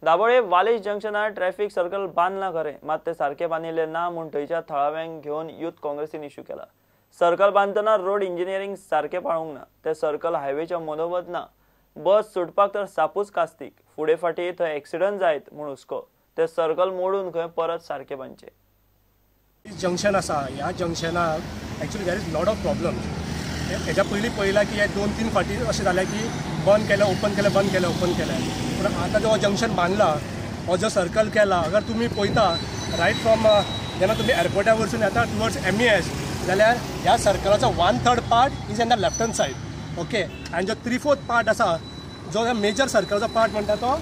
Dabole वालीस जंक्शनार traffic circle बांदला खरे, मात ते सारखे बांदिल्ले ना म्हूण थंयच्या थळाव्यांक घेवन यूथ काँग्रेसीन इश्यू केला। सर्कल बांदतना रोड इंजिनियरिंग सारखे पाळूंक ना, ते सर्कल हायवेच्या मदोमद ना, बस सुटपाक तर सापूच कास्तीक, फुडें फाटी थंय एक्सिडंट जायत म्हूण हुस्को, ते सर्कल मोडून खंय परत सारखे बांदचे। जंक्शन आसा, ह्या जंक्शनाक actually there is lot of problems. हेच्या पयलीं पळयलां की हे 2-3 फाटी अशें जालें की बंद केलें, ओपन केलें, बंद केलें, ओपन केलें। पूण आतां जो जंक्शन बांदला, हो जो सर्कल केला, अगर तुमी पळयता रायट फ्रॉम जेन्ना तुमी एअरपोर्टा वरसून येता टुवर्ड्स MES, जाल्यार ह्या सर्कलाचो 1/3 part is on the left hand said, okay, आनी जो 3/4 पार्ट आसा, जो मेजर सर्कलाचो पार्ट म्हणटा तो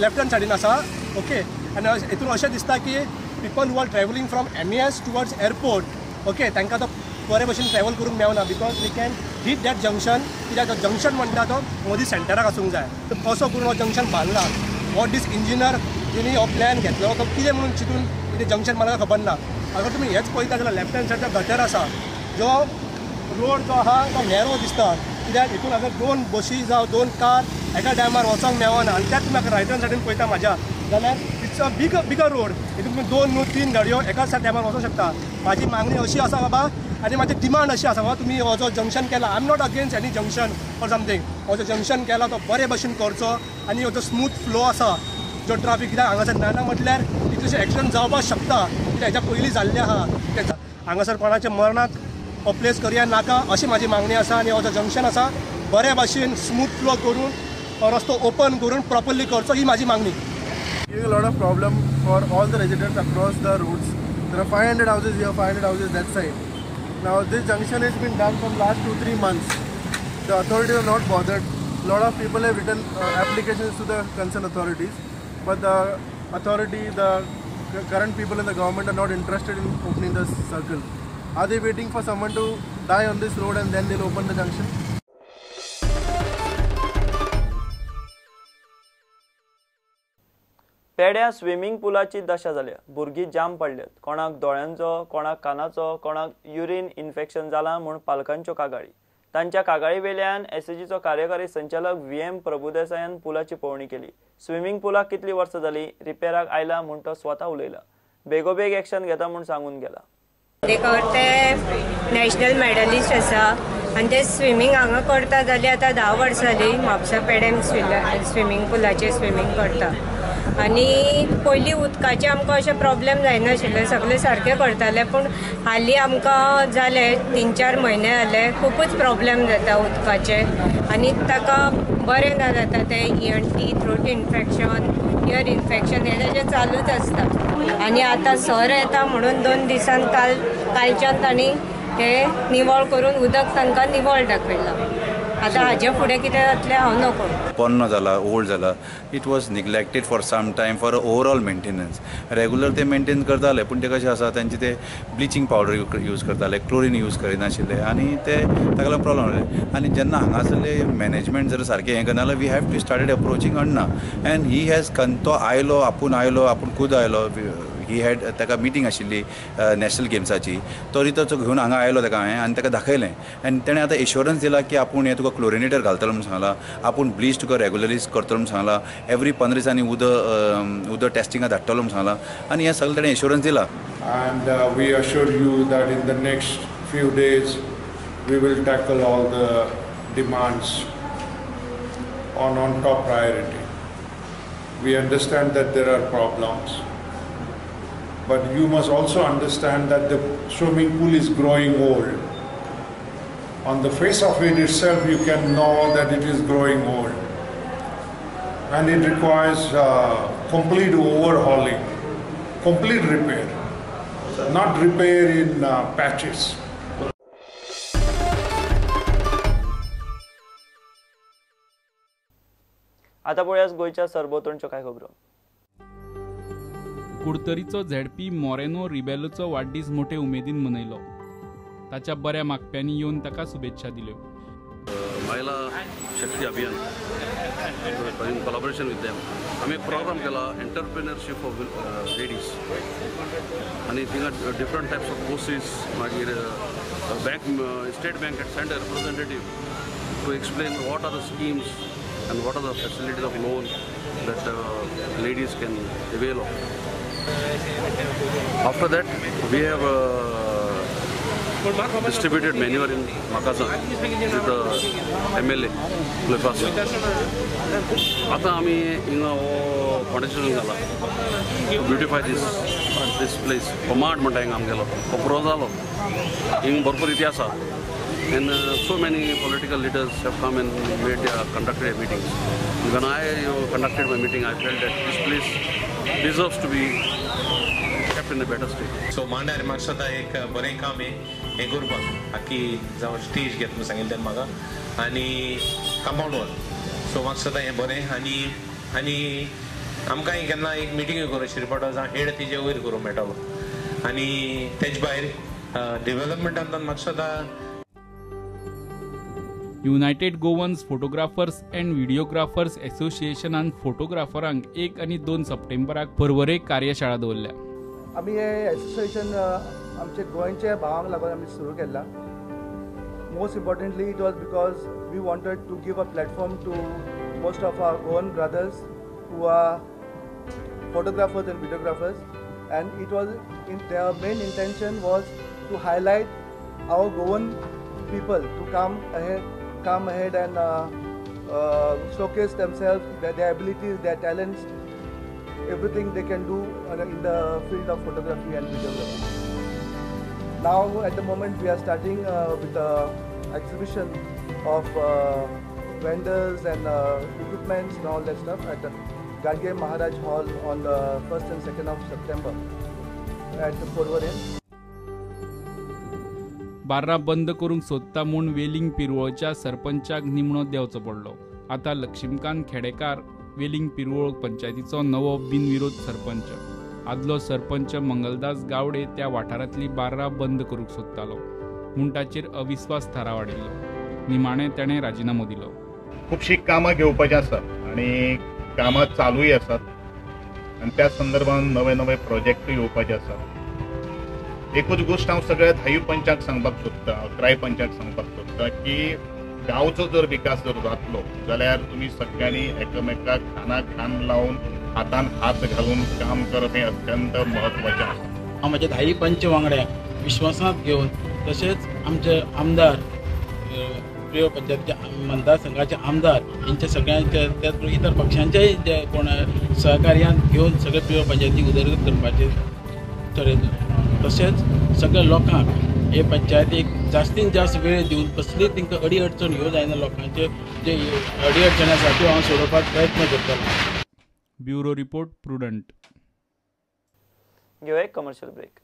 लेफ्ट हँड सायडीन आसा, ओके। आनी हितून अशें दिसता की people who are travelling from MES towards airport, okay, तांकां तो बरे भशेन ट्रॅव्हल करूंक मेळना, because we can hit that junction, कित्याक जंक्शन म्हणटा तो मदीं सेंटराक आसूंक जाय। कसो करून हो जंक्शन बांदला, वॉट दीस इंजिनियर जेणी हो प्लॅन घेतलो तो कितें म्हणून चिंतून कितें जंक्शन म्हाका खबर ना। अगर तुमी हेच पळयता जाल्यार लेफ्ट हँड सायडीन गटर आसा, जो रोड जो आहा तो नॅरो दिसता, कित्याक हितून अगर 2 बशी जावं 2 कार एका टायमार वचोंक मेळना, आनी त्याच तुमी रायट हँड सायडीन पळयता म्हाज्या, जाल्यार इट्स अ बिगर रोड, हितून तुमी 2 न्हू 3 गाडयो एकाच टायमार वचोंक शकता। म्हाजी मागणी अशी आसा बाबा, आनी म्हाजी डिमांड अशी आसा बाबा, तुमी हो जो जंक्शन केला, I am not against any junction or something, हो जो जंक्शन केला तो बरे भशेन करचो, आनी हो जो स्मूथ फ्लो आसा जो ट्राफीक, कित्याक हांगासर ना म्हटल्यार कितलेशे एक्सिडंट जावपाक शकता, कित्याक हेच्या पयलीं जाल्ले आहा, हांगासर कोणाच्या मरणाक प्लेस करया नाका अशी म्हाजी मागणी आसा। आनी हो जो जंक्शन आसा बरे भशेन स्मूथ फ्लो करून हो रस्तो ओपन करून प्रॉपरली करचो, ही म्हाजी मागणी। Giving a lot of problem for all the residents across the routes. There are 500 houses here, 500 houses that side. Now this junction has been done from last 2-3 months. The authorities are not bothered. A lot of people have written applications to the concerned authorities, but the authority, the current people in the government are not interested in opening the circle. Are they waiting for someone to die on this road and then they'll open the junction? पेड्या swimming पुलाची दशा जाल्या, भुरगीं जाम पडल्यात, कोणाक दोळ्यांचो, कोणाक कानाचो, कोणाक urine infection जाला म्हूण पालकांच्यो कागाळी। तांच्या कागाळी वेल्यान SAGचो कार्यकारी संचालक VM प्रभुदेसायान पुलाची पळोवणी केली। स्विमींग पुलाक कितली वर्सां जाली, रिपेराक आयला म्हूण तो स्वता उलयला, बेगोबेग एक्शन घेता म्हूण सांगून गेला। ते नॅशनल मेडलिस्ट आसा आनी ते स्विमींग हांगा करता जाल्यार आतां 10 वर्सां जाली, म्हापसा पेडेम स्विमींग पुलाचेर स्विमींग करता। आनी पयलीं उदकाचे आमकां अशें प्रॉब्लेम जायनाशिल्ले, सगळें सारकें करताले, पूण हालीं आमकां जाले 3-4 म्हयने जाले खूबच प्रॉब्लेम जाता उदकाचे, आनी ताका बरें ना जाता ते ENT, throat infection, year infection हे ताचें चालूच आसता। आनी आतां सर येता म्हणून 2 दिसान कालच्यान तांणी ते निवळ करून उदक तांकां निवळ दाखयला। आता हाजे फुडें कितें जातलें हांव नको। पोन्नो जाला, ओल्ड जाला, it was neglected for some time for overall maintenance. Regular ते मेंटेन करताले, पूण ते कशें आसा तेंचे ते ब्लिचिंग पावडर यूज करताले, क्लोरीन यूज करिनाशिल्ले, आनी ते ताका लागून प्रॉब्लम जाले। आनी जेन्ना हांगासरले मॅनेजमेंट जर सारकें हें करना जाल्यार we have to started approaching Anna, and he has तो आयलो, आपूण खूद आयलो, ही हॅड ताका मिटींग आशिल्ली नॅशनल गेम्साची, तो रितोचो घेवन हांगा आयलो ताका हांवें आनी ताका दाखयलें, आनी तेणें आतां एश्युरन्स दिला की आपूण हें तुका क्लोरिनेटर घालतलो म्हणून सांगला, आपूण ब्लीच तुका रेगुलरली करतलो म्हणून सांगला, एवरी 15 दिसांनी उदक टेस्टिंगाक धाडटलो म्हणून सांगला, आनी हें सगळें ताणें एश्युरन्स दिला। And we assure you that in the next few days we will tackle all the demands on top priority. We understand that there are problems, but you must also understand that the swimming pool is growing old. On the face of it itself, you can know that it is growing old, and it requires complete overhauling, complete repair, not repair in patches. आता पळयास गोयच्या सरभोंवतणच्यो कांय खबरो। कुडतरीचो ZP Moreno रिबेलोचो वाडदीस मोठे उमेदीन मनयलो। ताच्या बऱ्या मागप्यांनी येवन ताका शुभेच्छा दिल्यो। महिला शक्ती अभियान इन कोलॅबोरेशन विथ देम आम्ही एक प्रोग्राम केला एंटरप्रेन्योरशिप ऑफ लेडीज, आणि थिंगा डिफरंट टायप्स ऑफ कोर्सेस, मागीर bank state bank at centre representative to explain what are the schemes and what are the facilities of loan that ladies can avail of. After that, we have distributed manure in Makazan with the MLA Lefas. आता आम्ही हिंगा foundation घाला beautify this place. Pomad म्हणटा हिंगा आमगेलो कोपरो जालो हिंग भरपूर इतिहास आसा. And so many political leaders have come and conducted meetings. When I conducted my meeting, I felt that this place deserves to be kept in a better state. So मांडार म्हाका सदां एक बरें काम हें करपाक आख्खी जावं स्टेज घेत म्हणून सांगिल्लें म्हाका आनी कंपाउंड वॉल. सो म्हाका सदां हें बरें आनी आमकां केन्ना एक मिटींग करूं शिरपाटा जावं हेड तेजे वयर करूं मेळटालो आनी तेजे भायर डेव्हलपमेंटांत म्हाका सदां United Goans Photographers and Videographers असोसिएशनान फोटोग्राफरांक 1 आनी 2 सप्टेंबराक पर्वरेक कार्यशाळा दवरल्या. आमी हे एसोसिएशन आमचे गोंयच्या भावांक लागून आमी सुरू केला. Most importantly it was because we wanted to give a platform to most of our Goan brothers who are photographers and videographers, and it was their main intention was to highlight our Goan people to come ahead and showcase themselves, their abilities, their talents, everything they can do in the field of photography and videography. Now at the moment we are starting with an exhibition of vendors and equipments and all that stuff at the Gadge Maharaj Hall on the 1st and 2nd of September at Porvorim. बार्रां बंद करूंक सोदता म्हूण वेलिंग पिरवळच्या सरपंचाक निमणो देंवचो पडलो. आतां लक्ष्मीकांत खेडेकार वेलिंग पिरवळ पंचायतीचो नवो बिनविरोध सरपंच. आदलो सरपंच मंगलदास गावडे त्या वाठारांतली बार्रां बंद करूंक सोदतालो म्हूण ताचेर अविस्वास थाराव हाडिल्लो. निमाणें ताणें राजिनामो दिलो. खुबशीं कामां घेवपाचीं आसात आनी कामां चालूय आसात आनी त्या संदर्भान नवे नवे प्रोजेक्ट येवपाचे आसात. एकूच गोष्ट हांव सगळ्या 10 पंचाक सांगपाक सोदता, 11 पंचाक सांगपाक सोदता की गांवचो जर विकास जर जातलो जाल्यार तुमी सगळ्यांनी एकामेकाक खानाक खान लावन हातान हात घालून काम करप हें अत्यंत म्हत्वाचें आसा. हांव म्हाज्या 10 पंच वांगड्यांक विश्वासांत घेवन तशेंच आमचे आमदार प्रिय पंचायतीचे मतदारसंघाचे आमदार हेंच्या सगळ्यांचे त्याच इतर पक्षांच्याय जे कोण सहकार्यान घेवन सगळे प्रिय पंचायतीक उदरगत करपाचें ठरयलें. तशेंच सगळ्या लोकांक हे पंचायतीक जास्तीत जास्त वेळ दिवन कसलीच तांकां अडी अडचण ह्यो जायना. लोकांचे जे अडी अडचणी आसा त्यो हांव सोडोवपाक प्रयत्न करतलो. Bureau report prudent. घेऊया एक कमर्शियल ब्रेक.